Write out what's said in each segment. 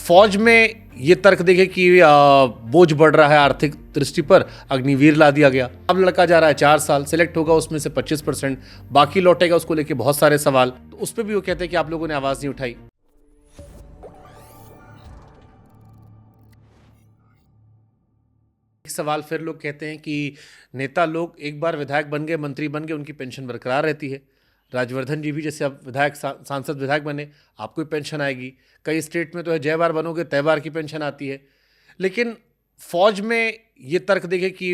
फौज में ये तर्क देखे कि बोझ बढ़ रहा है आर्थिक दृष्टि पर, अग्निवीर ला दिया गया। अब लड़का जा रहा है 4 साल, सिलेक्ट होगा उसमें से 25%, बाकी लौटेगा, उसको लेके बहुत सारे सवाल। तो उस पर भी वो कहते हैं कि आप लोगों ने आवाज नहीं उठाई। एक सवाल फिर लोग कहते हैं कि नेता लोग एक बार विधायक बन गए, मंत्री बन गए, उनकी पेंशन बरकरार रहती है। राजवर्धन जी भी जैसे अब विधायक, सांसद विधायक बने, आपको भी पेंशन आएगी। कई स्टेट में तो है जय बार बनोगे तय बार की पेंशन आती है। लेकिन फौज में ये तर्क देखे कि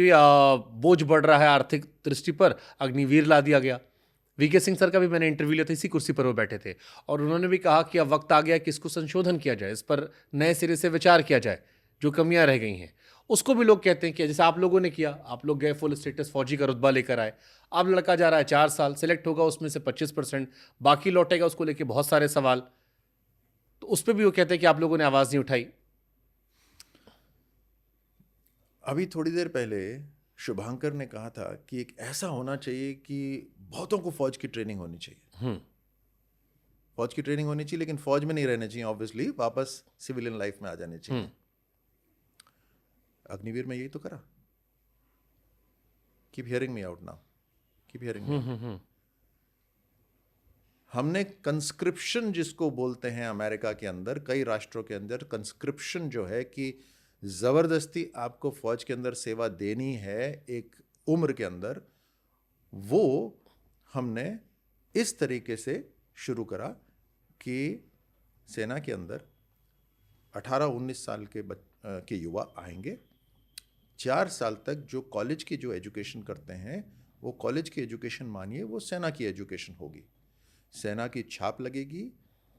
बोझ बढ़ रहा है आर्थिक दृष्टि पर, अग्निवीर ला दिया गया। वीके सिंह सर का भी मैंने इंटरव्यू लिया था, इसी कुर्सी पर वो बैठे थे, और उन्होंने भी कहा कि अब वक्त आ गया कि इसको संशोधन किया जाए, इस पर नए सिरे से विचार किया जाए, जो कमियां रह गई हैं। उसको भी लोग कहते हैं कि जैसे आप लोगों ने किया, आप लोग गए फुल स्टेटस फौजी का रुतबा लेकर आए। अब लड़का जा रहा है 4 साल, सिलेक्ट होगा उसमें से 25%, बाकी लौटेगा, उसको लेके बहुत सारे सवाल। तो उस पर भी वो कहते हैं कि आप लोगों ने आवाज नहीं उठाई। अभी थोड़ी देर पहले शुभांकर ने कहा था कि एक ऐसा होना चाहिए कि बहुतों को फौज की ट्रेनिंग होनी चाहिए। फौज की ट्रेनिंग होनी चाहिए, लेकिन फौज में नहीं रहने चाहिए, ऑब्वियसली वापस सिविलियन लाइफ में आ जाने चाहिए। अग्निवीर में यही तो करा। Keep hearing me out now, keep hearing me. हमने कंस्क्रिप्शन जिसको बोलते हैं अमेरिका के अंदर, कई राष्ट्रों के अंदर कंस्क्रिप्शन जो है कि जबरदस्ती आपको फौज के अंदर सेवा देनी है एक उम्र के अंदर, वो हमने इस तरीके से शुरू करा कि सेना के अंदर 18-19 साल के युवा आएंगे। 4 साल तक जो कॉलेज की जो एजुकेशन करते हैं, वो कॉलेज की एजुकेशन मानिए वो सेना की एजुकेशन होगी। सेना की छाप लगेगी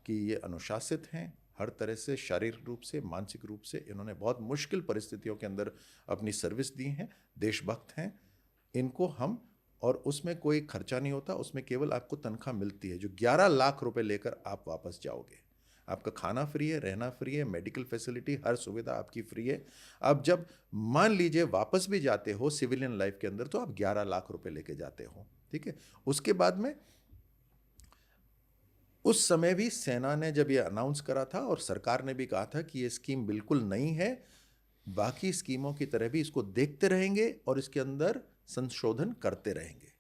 कि ये अनुशासित हैं, हर तरह से शारीरिक रूप से, मानसिक रूप से इन्होंने बहुत मुश्किल परिस्थितियों के अंदर अपनी सर्विस दी है, देशभक्त हैं। इनको हम, और उसमें कोई खर्चा नहीं होता, उसमें केवल आपको तनख्वाह मिलती है जो 11 लाख रुपए लेकर आप वापस जाओगे। आपका खाना फ्री है, रहना फ्री है, मेडिकल फैसिलिटी, हर सुविधा आपकी फ्री है। अब जब मान लीजिए वापस भी जाते हो सिविलियन लाइफ के अंदर, तो आप 11 लाख रुपए लेके जाते हो, ठीक है। उसके बाद में उस समय भी सेना ने जब ये अनाउंस करा था और सरकार ने भी कहा था कि ये स्कीम बिल्कुल नई है, बाकी स्कीमों की तरह भी इसको देखते रहेंगे और इसके अंदर संशोधन करते रहेंगे।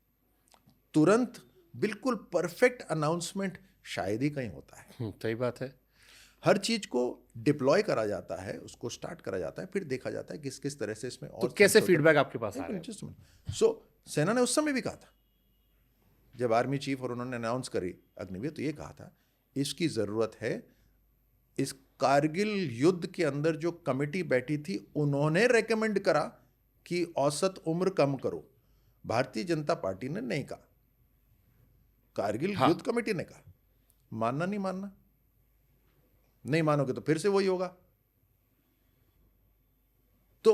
तुरंत बिल्कुल परफेक्ट अनाउंसमेंट शायद ही कहीं होता है। सही बात है। हर चीज को डिप्लॉय करा जाता है, उसको स्टार्ट करा जाता है, फिर देखा जाता है किस किस तरह से इसमें और तो कैसे फीडबैक आपके पास आ रहा है? सो सेना ने उस समय भी कहा था, जब आर्मी चीफ और उन्होंने अनाउंस करी अग्निवीर, तो ये कहा था इसकी ज़रूरत है। इस कारगिल युद्ध के अंदर जो कमेटी बैठी थी, उन्होंने रेकमेंड करा कि औसत उम्र कम करो। भारतीय जनता पार्टी ने नहीं कहा, कारगिल युद्ध कमेटी ने कहा। मानना नहीं मानना, नहीं मानोगे तो फिर से वही होगा। तो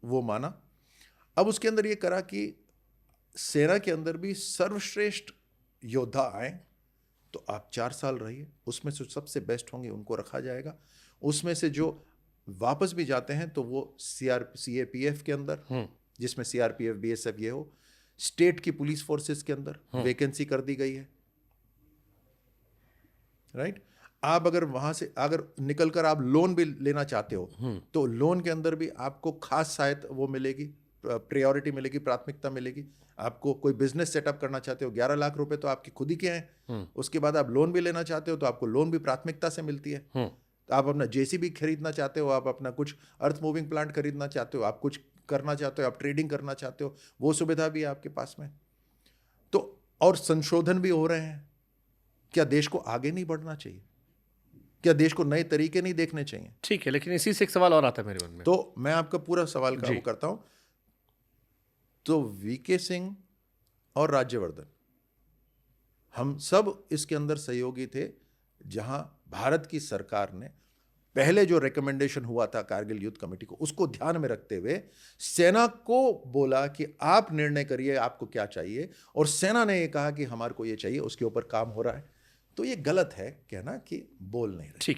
वो माना। अब उसके अंदर ये करा कि सेना के अंदर भी सर्वश्रेष्ठ योद्धा आए, तो आप 4 साल रहिए, उसमें से सबसे बेस्ट होंगे उनको रखा जाएगा। उसमें से जो वापस भी जाते हैं तो वो CAPF के अंदर, जिसमें CRPF BSF ये हो, स्टेट की पुलिस फोर्सेस के अंदर वैकेंसी कर दी गई है, राइट। आप अगर वहां से अगर निकलकर आप लोन भी लेना चाहते हो, तो लोन के अंदर भी आपको खास सहायता वो मिलेगी, प्रायोरिटी मिलेगी, प्राथमिकता मिलेगी। आपको कोई बिजनेस सेटअप करना चाहते हो, 11 लाख रुपए तो आपके खुद ही के हैं। उसके बाद आप लोन भी लेना चाहते हो तो आपको लोन भी प्राथमिकता से मिलती है। तो आप अपना JCB खरीदना चाहते हो, आप अपना कुछ अर्थ मूविंग प्लांट खरीदना चाहते हो, आप कुछ करना चाहते हो, आप ट्रेडिंग करना चाहते हो, वो सुविधा भी है आपके पास में। तो और संशोधन भी हो रहे हैं। क्या देश को आगे नहीं बढ़ना चाहिए? क्या देश को नए तरीके नहीं देखने चाहिए? ठीक है, लेकिन इसी से एक सवाल और आता है मेरे मन में। तो मैं आपका पूरा सवाल का वो करता हूं। तो VK सिंह और राज्यवर्धन, हम सब इसके अंदर सहयोगी थे। जहां भारत की सरकार ने पहले जो रिकमेंडेशन हुआ था कारगिल युद्ध कमेटी को, उसको ध्यान में रखते हुए सेना को बोला कि आप निर्णय करिए आपको क्या चाहिए, और सेना ने ये कहा कि हमारे को ये चाहिए, उसके ऊपर काम हो रहा है। तो ये गलत है कहना कि बोल नहीं रहे। ठीक।